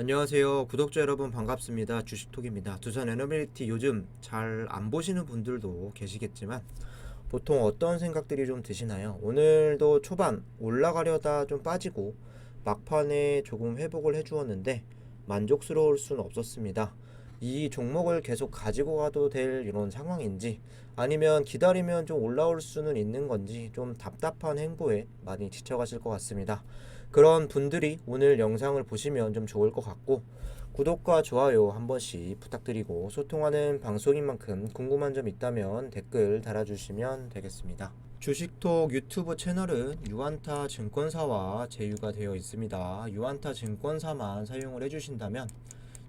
안녕하세요. 구독자 여러분 반갑습니다. 주식톡입니다. 두산 에너빌리티 요즘 잘 안 보시는 분들도 계시겠지만 보통 어떤 생각들이 좀 드시나요? 오늘도 초반 올라가려다 좀 빠지고 막판에 조금 회복을 해주었는데 만족스러울 수는 없었습니다. 이 종목을 계속 가지고 가도 될 이런 상황인지 아니면 기다리면 좀 올라올 수는 있는 건지 좀 답답한 행보에 많이 지쳐가실 것 같습니다. 그런 분들이 오늘 영상을 보시면 좀 좋을 것 같고 구독과 좋아요 한 번씩 부탁드리고 소통하는 방송인 만큼 궁금한 점 있다면 댓글 달아주시면 되겠습니다. 주식톡 유튜브 채널은 유안타 증권사와 제휴가 되어 있습니다. 유안타 증권사만 사용을 해주신다면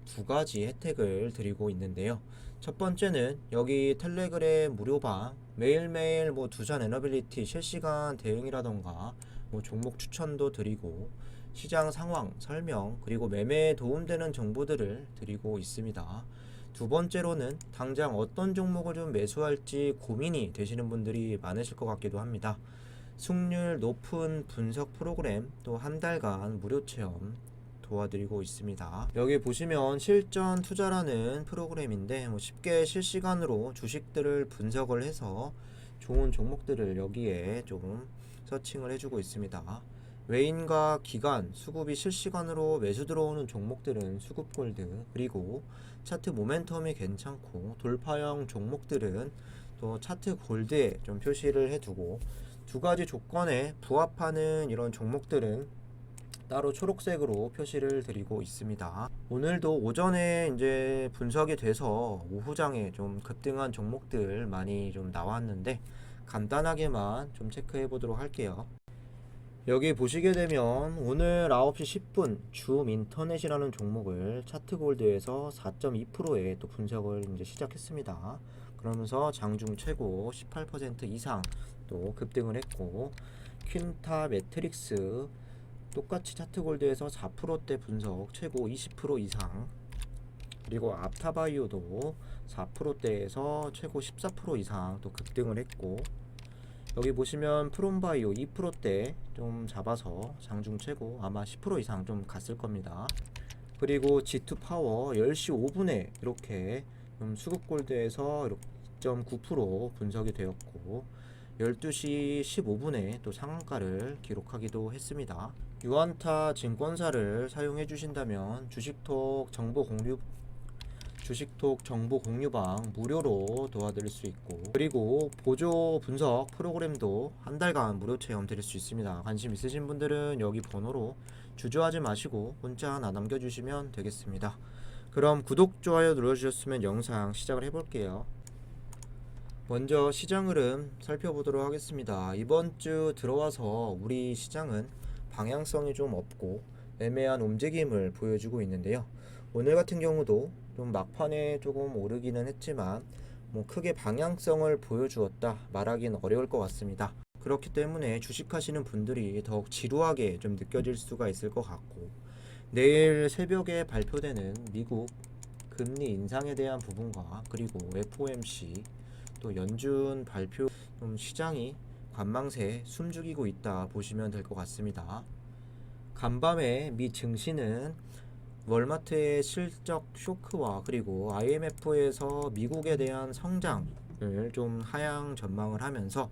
두 가지 혜택을 드리고 있는데요. 첫 번째는 여기 텔레그램 무료방 매일매일 두산 에너빌리티 실시간 대응이라던가 종목 추천도 드리고 시장 상황 설명 그리고 매매에 도움되는 정보들을 드리고 있습니다. 두 번째로는 당장 어떤 종목을 좀 매수할지 고민이 되시는 분들이 많으실 것 같기도 합니다. 승률 높은 분석 프로그램 또 한 달간 무료 체험 도와드리고 있습니다. 여기 보시면 실전 투자라는 프로그램인데 쉽게 실시간으로 주식들을 분석을 해서 좋은 종목들을 여기에 좀 서칭을 해주고 있습니다. 외인과 기관, 수급이 실시간으로 매수 들어오는 종목들은 수급골드, 그리고 차트 모멘텀이 괜찮고 돌파형 종목들은 또 차트 골드에 좀 표시를 해두고 두 가지 조건에 부합하는 이런 종목들은 따로 초록색으로 표시를 드리고 있습니다. 오늘도 오전에 이제 분석이 돼서 오후장에 좀 급등한 종목들 많이 좀 나왔는데 간단하게만 좀 체크해 보도록 할게요. 여기 보시게 되면 오늘 9시 10분 줌 인터넷이라는 종목을 차트골드에서 4.2%에 또 분석을 이제 시작했습니다. 그러면서 장중 최고 18% 이상 또 급등을 했고, 퀸타 매트릭스 똑같이 차트골드에서 4%대 분석 최고 20% 이상, 그리고 앞타바이오도 4%대에서 최고 14% 이상 또 급등을 했고, 여기 보시면 프롬바이오 2%대 좀 잡아서 장중 최고 아마 10% 이상 좀 갔을 겁니다. 그리고 G2파워 10시 5분에 이렇게 좀 수급골드에서 2.9% 분석이 되었고 12시 15분에 또 상한가를 기록하기도 했습니다. 유안타 증권사를 사용해 주신다면 주식톡 정보 공유방 무료로 도와드릴 수 있고, 그리고 보조 분석 프로그램도 한 달간 무료 체험 드릴 수 있습니다. 관심 있으신 분들은 여기 번호로 주저하지 마시고 문자 하나 남겨주시면 되겠습니다. 그럼 구독, 좋아요 눌러주셨으면 영상 시작을 해볼게요. 먼저 시장 흐름 살펴보도록 하겠습니다. 이번 주 들어와서 우리 시장은 방향성이 좀 없고 애매한 움직임을 보여주고 있는데요. 오늘 같은 경우도 좀 막판에 조금 오르기는 했지만 크게 방향성을 보여주었다 말하기는 어려울 것 같습니다. 그렇기 때문에 주식하시는 분들이 더욱 지루하게 좀 느껴질 수가 있을 것 같고, 내일 새벽에 발표되는 미국 금리 인상에 대한 부분과 그리고 FOMC 또 연준 발표, 좀 시장이 관망세에 숨죽이고 있다 보시면 될 것 같습니다. 간밤에 미 증시는 월마트의 실적 쇼크와 그리고 IMF에서 미국에 대한 성장을 좀 하향 전망을 하면서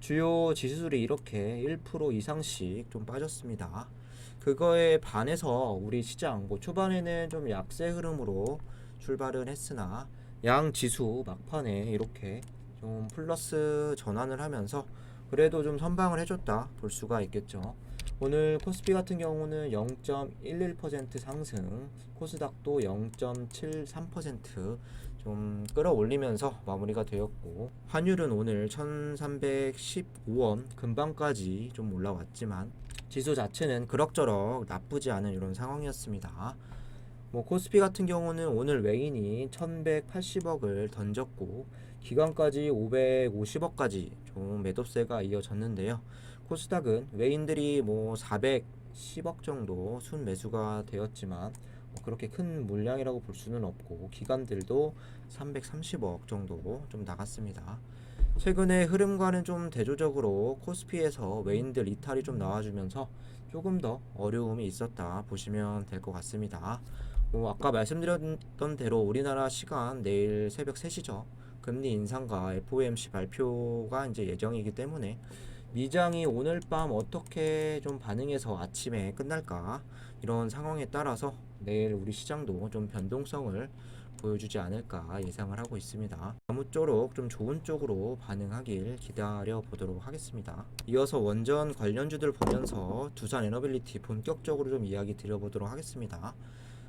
주요 지수들이 이렇게 1% 이상씩 좀 빠졌습니다. 그거에 반해서 우리 시장 초반에는 좀 약세 흐름으로 출발을 했으나 양 지수 막판에 이렇게 좀 플러스 전환을 하면서 그래도 좀 선방을 해줬다 볼 수가 있겠죠. 오늘 코스피 같은 경우는 0.11% 상승, 코스닥도 0.73% 좀 끌어올리면서 마무리가 되었고, 환율은 오늘 1315원 근방까지 좀 올라왔지만 지수 자체는 그럭저럭 나쁘지 않은 이런 상황이었습니다. 코스피 같은 경우는 오늘 외인이 1180억을 던졌고 기관까지 550억까지 좀 매도세가 이어졌는데요. 코스닥은 외인들이 410억 정도 순매수가 되었지만 그렇게 큰 물량이라고 볼 수는 없고 기관들도 330억 정도 좀 나갔습니다. 최근에 흐름과는 좀 대조적으로 코스피에서 외인들 이탈이 좀 나와주면서 조금 더 어려움이 있었다 보시면 될 것 같습니다. 아까 말씀드렸던 대로 우리나라 시간 내일 새벽 3시죠. 금리 인상과 FOMC 발표가 이제 예정이기 때문에 미장이 오늘 밤 어떻게 좀 반응해서 아침에 끝날까, 이런 상황에 따라서 내일 우리 시장도 좀 변동성을 보여주지 않을까 예상을 하고 있습니다. 아무쪼록 좀 좋은 쪽으로 반응하길 기다려 보도록 하겠습니다. 이어서 원전 관련주들 보면서 두산 에너빌리티 본격적으로 좀 이야기 드려보도록 하겠습니다.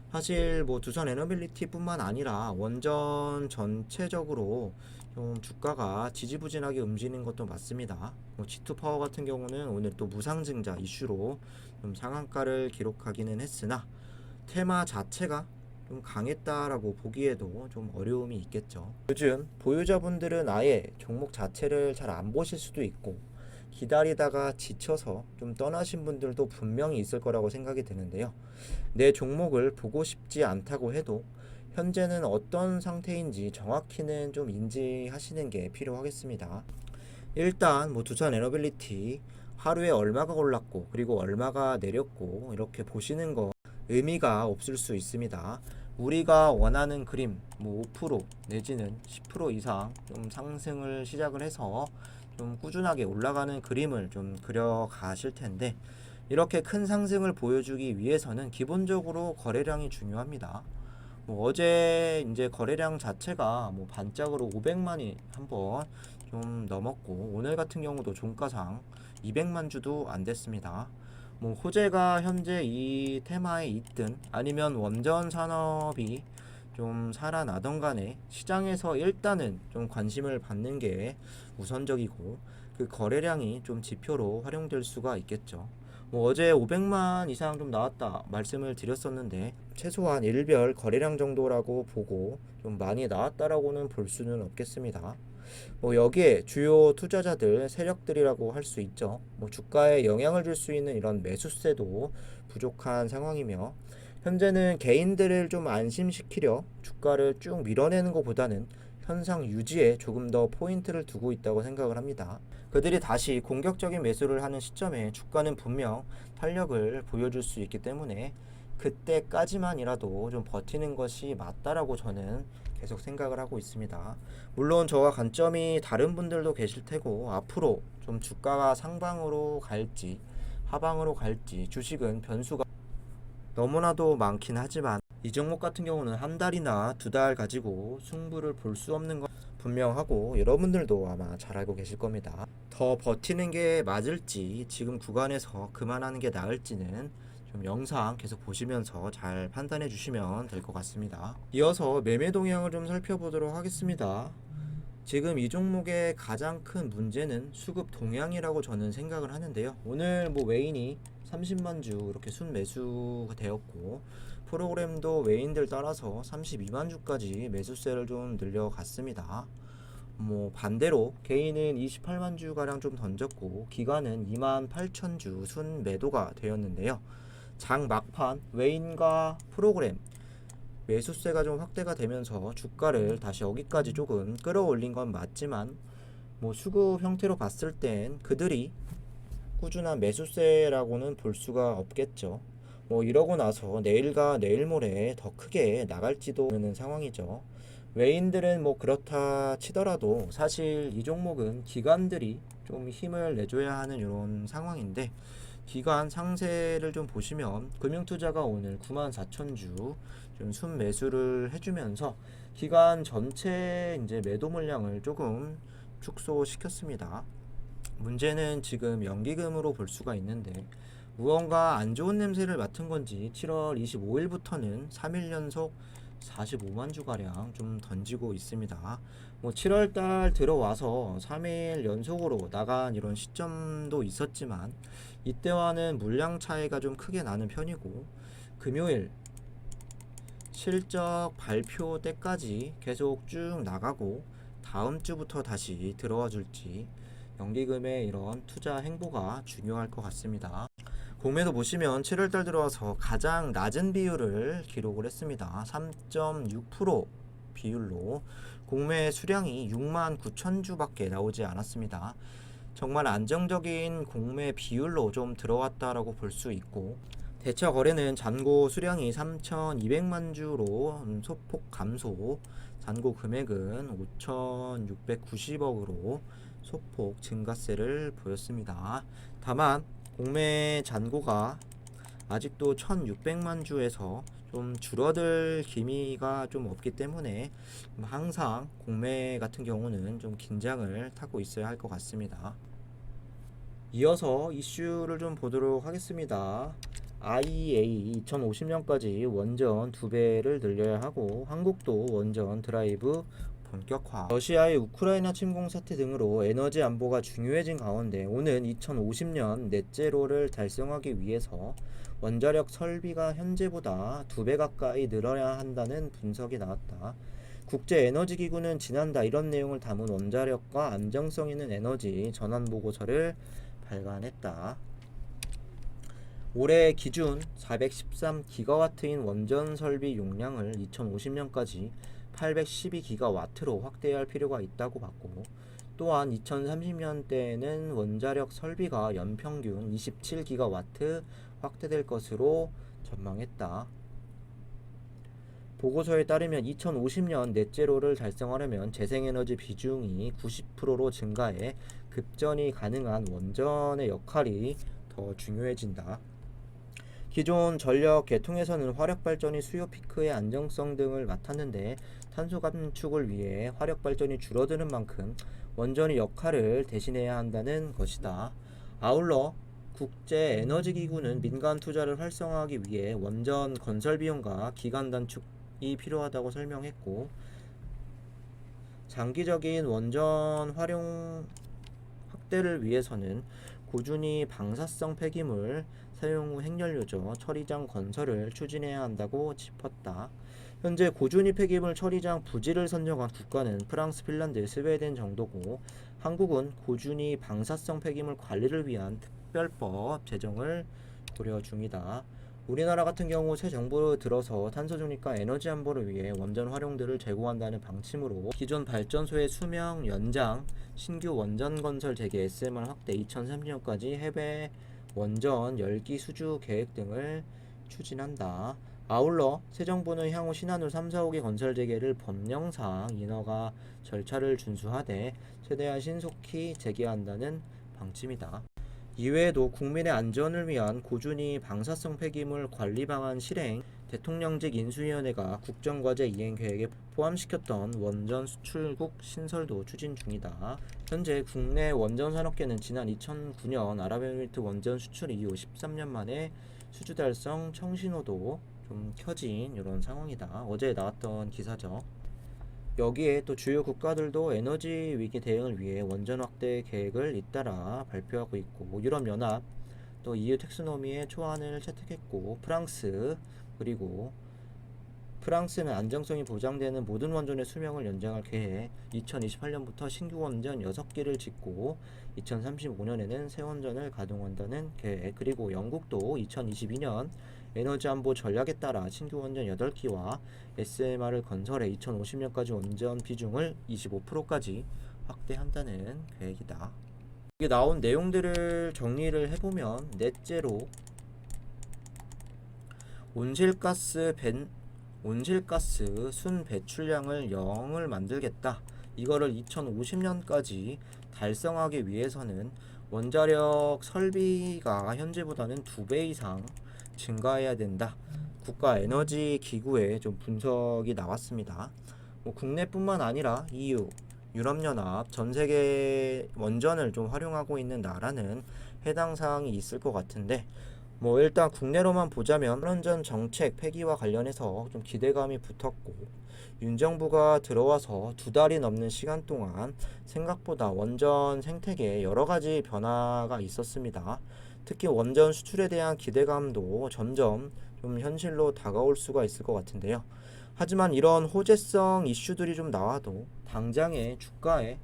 사실 뭐 두산 에너빌리티뿐만 아니라 원전 전체적으로 좀 주가가 지지부진하게 움직이는 것도 맞습니다. G2 파워 같은 경우는 오늘 또 무상증자 이슈로 좀 상한가를 기록하기는 했으나 테마 자체가 좀 강했다라고 보기에도 좀 어려움이 있겠죠. 요즘 보유자분들은 아예 종목 자체를 잘 안 보실 수도 있고 기다리다가 지쳐서 좀 떠나신 분들도 분명히 있을 거라고 생각이 드는데요. 내 종목을 보고 싶지 않다고 해도 현재는 어떤 상태인지 정확히는 좀 인지하시는 게 필요하겠습니다. 일단 뭐 두산 에너빌리티 하루에 얼마가 올랐고 그리고 얼마가 내렸고 이렇게 보시는 거 의미가 없을 수 있습니다. 우리가 원하는 그림 뭐 5% 내지는 10% 이상 좀 상승을 시작을 해서 좀 꾸준하게 올라가는 그림을 좀 그려 가실 텐데, 이렇게 큰 상승을 보여주기 위해서는 기본적으로 거래량이 중요합니다. 어제 이제 거래량 자체가 뭐 반짝으로 500만이 한번 좀 넘었고, 오늘 같은 경우도 종가상 200만 주도 안 됐습니다. 호재가 현재 이 테마에 있든 아니면 원전 산업이 좀 살아나던 간에 시장에서 일단은 좀 관심을 받는 게 우선적이고, 그 거래량이 좀 지표로 활용될 수가 있겠죠. 어제 500만 이상 좀 나왔다 말씀을 드렸었는데 최소한 일별 거래량 정도라고 보고 좀 많이 나왔다라고는 볼 수는 없겠습니다. 여기에 주요 투자자들 세력들이라고 할 수 있죠. 주가에 영향을 줄 수 있는 이런 매수세도 부족한 상황이며, 현재는 개인들을 좀 안심시키려 주가를 쭉 밀어내는 것보다는 현상 유지에 조금 더 포인트를 두고 있다고 생각을 합니다. 그들이 다시 공격적인 매수를 하는 시점에 주가는 분명 탄력을 보여줄 수 있기 때문에 그때까지만이라도 좀 버티는 것이 맞다라고 저는 계속 생각을 하고 있습니다. 물론 저와 관점이 다른 분들도 계실 테고, 앞으로 좀 주가가 상방으로 갈지 하방으로 갈지 주식은 변수가 너무나도 많긴 하지만 이 종목 같은 경우는 한 달이나 두 달 가지고 승부를 볼 수 없는 건 분명하고, 여러분들도 아마 잘 알고 계실 겁니다. 더 버티는 게 맞을지 지금 구간에서 그만하는 게 나을지는 좀 영상 계속 보시면서 잘 판단해 주시면 될 것 같습니다. 이어서 매매 동향을 좀 살펴보도록 하겠습니다. 지금 이 종목의 가장 큰 문제는 수급 동향이라고 저는 생각을 하는데요. 오늘 외인이 30만 주 이렇게 순매수가 되었고, 프로그램도 외인들 따라서 32만 주까지 매수세를 좀 늘려갔습니다. 반대로 개인은 28만 주 가량 좀 던졌고, 기관은 2만 8천 주 순매도가 되었는데요. 장 막판 외인과 프로그램 매수세가 좀 확대가 되면서 주가를 다시 여기까지 조금 끌어올린 건 맞지만, 수급 형태로 봤을 땐 그들이 꾸준한 매수세라고는 볼 수가 없겠죠. 이러고 나서 내일과 내일 모레 더 크게 나갈지도 모르는 상황이죠. 외인들은 그렇다 치더라도 사실 이 종목은 기관들이 좀 힘을 내줘야 하는 이런 상황인데, 기관 상세를 좀 보시면 금융투자가 오늘 94,000주 좀 순매수를 해주면서 기관 전체 이제 매도 물량을 조금 축소시켰습니다. 문제는 지금 연기금으로 볼 수가 있는데, 무언가 안 좋은 냄새를 맡은 건지 7월 25일부터는 3일 연속 45만 주가량 좀 던지고 있습니다. 7월 달 들어와서 3일 연속으로 나간 이런 시점도 있었지만 이때와는 물량 차이가 좀 크게 나는 편이고, 금요일 실적 발표 때까지 계속 쭉 나가고 다음 주부터 다시 들어와 줄지 연기금의 이런 투자 행보가 중요할 것 같습니다. 공매도 보시면 7월달 들어와서 가장 낮은 비율을 기록을 했습니다. 3.6% 비율로 공매 수량이 6만 9천 주밖에 나오지 않았습니다. 정말 안정적인 공매 비율로 좀 들어왔다라고 볼 수 있고, 대차 거래는 잔고 수량이 3,200만 주로 소폭 감소, 잔고 금액은 5,690억으로 소폭 증가세를 보였습니다. 다만 공매 잔고가 아직도 1,600만 주에서 좀 줄어들 기미가 좀 없기 때문에 항상 공매 같은 경우는 좀 긴장을 타고 있어야 할 것 같습니다. 이어서 이슈를 좀 보도록 하겠습니다. IEA 2050년까지 원전 2배를 늘려야 하고, 한국도 원전 드라이브 본격화, 러시아의 우크라이나 침공 사태 등으로 에너지 안보가 중요해진 가운데 오는 2050년 넷제로를 달성하기 위해서 원자력 설비가 현재보다 2배 가까이 늘어야 한다는 분석이 나왔다. 국제에너지기구는 지난달 이런 내용을 담은 원자력과 안정성 있는 에너지 전환 보고서를 발간했다. 올해 기준 413기가와트인 원전 설비 용량을 2050년까지 812기가와트로 확대해야 할 필요가 있다고 봤고, 또한 2030년대에는 원자력 설비가 연평균 27기가와트 확대될 것으로 전망했다. 보고서에 따르면 2050년 넷제로를 달성하려면 재생에너지 비중이 90%로 증가해 급전이 가능한 원전의 역할이 더 중요해진다. 기존 전력 계통에서는 화력발전이 수요 피크의 안정성 등을 맡았는데, 탄소 감축을 위해 화력발전이 줄어드는 만큼 원전의 역할을 대신해야 한다는 것이다. 아울러 국제에너지기구는 민간 투자를 활성화하기 위해 원전 건설 비용과 기간 단축이 필요하다고 설명했고, 장기적인 원전 활용 확대를 위해서는 꾸준히 방사성 폐기물 사용 후 핵연료죠 처리장 건설을 추진해야 한다고 짚었다. 현재 고준위 폐기물 처리장 부지를 선정한 국가는 프랑스, 핀란드, 스웨덴 정도고, 한국은 고준위 방사성 폐기물 관리를 위한 특별법 제정을 고려 중이다. 우리나라 같은 경우 새 정부로 들어서 탄소 중립과 에너지 안보를 위해 원전 활용들을 제고한다는 방침으로 기존 발전소의 수명 연장, 신규 원전 건설 재개 SMR 확대, 2030년까지 해외 원전 열기 수주 계획 등을 추진한다. 아울러 새 정부는 향후 신한울 3, 4호기 건설 재개를 법령상 인허가 절차를 준수하되 최대한 신속히 재개한다는 방침이다. 이외에도 국민의 안전을 위한 고준위 방사성 폐기물 관리 방안 실행, 대통령직 인수위원회가 국정과제 이행 계획에 포함시켰던 원전 수출국 신설도 추진 중이다. 현재 국내 원전 산업계는 지난 2009년 아랍에미리트 원전 수출 이후 13년 만에 수주 달성 청신호도 좀 켜진 이런 상황이다. 어제 나왔던 기사죠. 여기에 또 주요 국가들도 에너지 위기 대응을 위해 원전 확대 계획을 잇따라 발표하고 있고, 유럽연합 또 EU 텍소노미의 초안을 채택했고, 그리고 프랑스는 안정성이 보장되는 모든 원전의 수명을 연장할 계획, 2028년부터 신규 원전 6기를 짓고 2035년에는 새 원전을 가동한다는 계획, 그리고 영국도 2022년 에너지 안보 전략에 따라 신규 원전 8기와 SMR을 건설해 2050년까지 원전 비중을 25%까지 확대한다는 계획이다. 이게 나온 내용들을 정리를 해보면, 넷제로 온실가스 순 배출량을 0을 만들겠다. 이거를 2050년까지 달성하기 위해서는 원자력 설비가 현재보다는 2배 이상 증가해야 된다. 국가에너지기구의 좀 분석이 나왔습니다. 국내뿐만 아니라 EU, 유럽연합, 전세계 원전을 좀 활용하고 있는 나라는 해당 사항이 있을 것 같은데, 일단 국내로만 보자면 원전 정책 폐기와 관련해서 좀 기대감이 붙었고, 윤 정부가 들어와서 2달이 넘는 시간 동안 생각보다 원전 생태계에 여러 가지 변화가 있었습니다. 특히 원전 수출에 대한 기대감도 점점 좀 현실로 다가올 수가 있을 것 같은데요. 하지만 이런 호재성 이슈들이 좀 나와도 당장의 주가에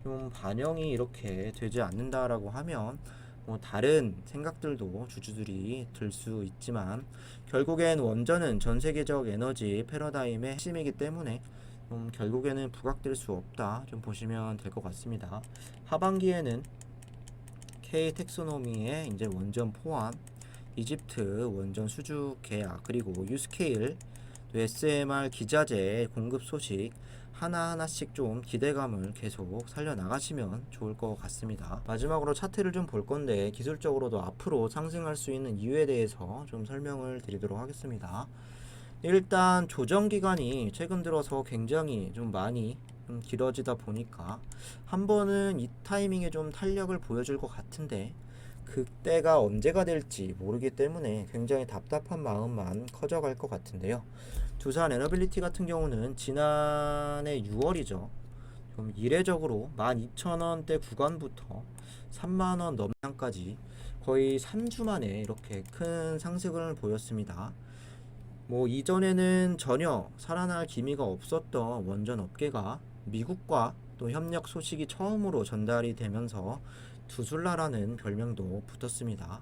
좀 반영이 이렇게 되지 않는다라고 하면 다른 생각들도 주주들이 들 수 있지만, 결국엔 원전은 전 세계적 에너지 패러다임의 핵심이기 때문에 결국에는 부각될 수 없다 좀 보시면 될 것 같습니다. 하반기에는 K 텍소노미의 이제 원전 포함, 이집트 원전 수주 계약, 그리고 유스케일, 또 SMR 기자재 공급 소식 하나하나씩 좀 기대감을 계속 살려나가시면 좋을 것 같습니다. 마지막으로 차트를 좀 볼 건데 기술적으로도 앞으로 상승할 수 있는 이유에 대해서 좀 설명을 드리도록 하겠습니다. 일단 조정 기간이 최근 들어서 굉장히 좀 많이 좀 길어지다 보니까 한 번은 이 타이밍에 좀 탄력을 보여줄 것 같은데 그때가 언제가 될지 모르기 때문에 굉장히 답답한 마음만 커져갈 것 같은데요. 두산 에너빌리티 같은 경우는 지난해 6월이죠. 좀 이례적으로 12,000원대 구간부터 3만원 넘상까지 거의 3주 만에 이렇게 큰 상승을 보였습니다. 이전에는 전혀 살아날 기미가 없었던 원전 업계가 미국과 또 협력 소식이 처음으로 전달이 되면서 두술라라는 별명도 붙었습니다.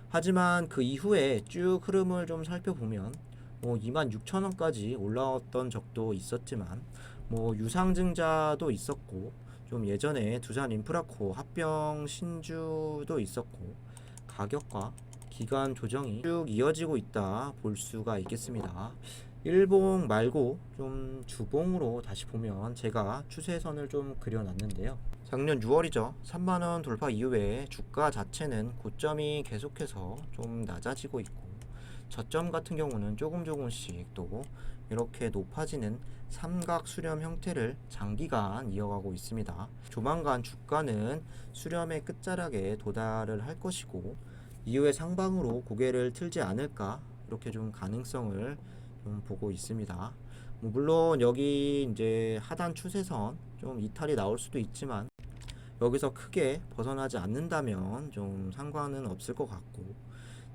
하지만 그 이후에 쭉 흐름을 좀 살펴보면 26,000원까지 올라왔던 적도 있었지만 유상증자도 있었고 좀 예전에 두산 인프라코 합병 신주도 있었고 가격과 기간 조정이 쭉 이어지고 있다 볼 수가 있겠습니다. 일봉 말고 좀 주봉으로 다시 보면 제가 추세선을 좀 그려놨는데요. 작년 6월이죠. 3만원 돌파 이후에 주가 자체는 고점이 계속해서 좀 낮아지고 있고 저점 같은 경우는 조금씩 또 이렇게 높아지는 삼각 수렴 형태를 장기간 이어가고 있습니다. 조만간 주가는 수렴의 끝자락에 도달을 할 것이고 이후에 상방으로 고개를 틀지 않을까 이렇게 좀 가능성을 좀 보고 있습니다. 물론 여기 이제 하단 추세선 좀 이탈이 나올 수도 있지만 여기서 크게 벗어나지 않는다면 좀 상관은 없을 것 같고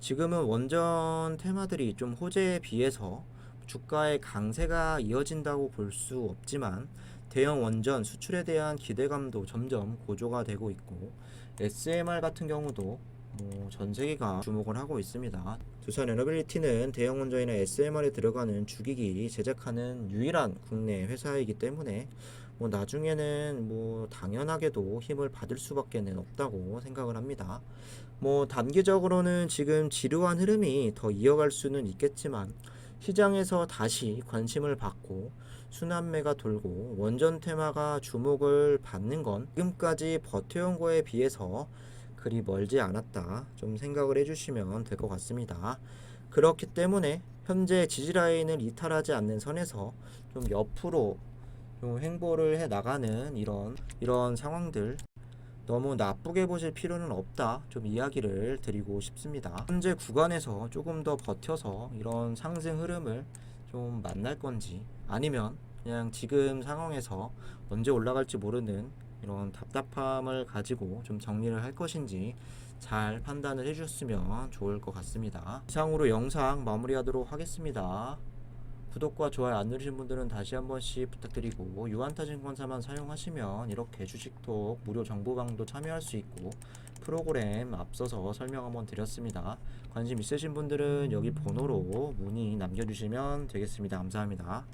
지금은 원전 테마들이 좀 호재에 비해서 주가의 강세가 이어진다고 볼 수 없지만 대형 원전 수출에 대한 기대감도 점점 고조가 되고 있고 SMR 같은 경우도 전 세계가 주목을 하고 있습니다. 두산 에너빌리티는 대형 원전이나 SMR에 들어가는 주기기 제작하는 유일한 국내 회사이기 때문에 나중에는 당연하게도 힘을 받을 수밖에 없다고 생각을 합니다. 단기적으로는 지금 지루한 흐름이 더 이어갈 수는 있겠지만 시장에서 다시 관심을 받고 순환매가 돌고 원전 테마가 주목을 받는 건 지금까지 버텨온 거에 비해서 그리 멀지 않았다 좀 생각을 해주시면 될 것 같습니다. 그렇기 때문에 현재 지지라인을 이탈하지 않는 선에서 좀 옆으로 좀 횡보를 해 나가는 이런 상황들 너무 나쁘게 보실 필요는 없다 좀 이야기를 드리고 싶습니다. 현재 구간에서 조금 더 버텨서 이런 상승 흐름을 좀 만날 건지 아니면 그냥 지금 상황에서 언제 올라갈지 모르는 이런 답답함을 가지고 좀 정리를 할 것인지 잘 판단을 해주셨으면 좋을 것 같습니다. 이상으로 영상 마무리하도록 하겠습니다. 구독과 좋아요 안 누르신 분들은 다시 한 번씩 부탁드리고 유한타증권사만 사용하시면 이렇게 주식톡 무료 정보방도 참여할 수 있고 프로그램 앞서서 설명 한번 드렸습니다. 관심 있으신 분들은 여기 번호로 문의 남겨주시면 되겠습니다. 감사합니다.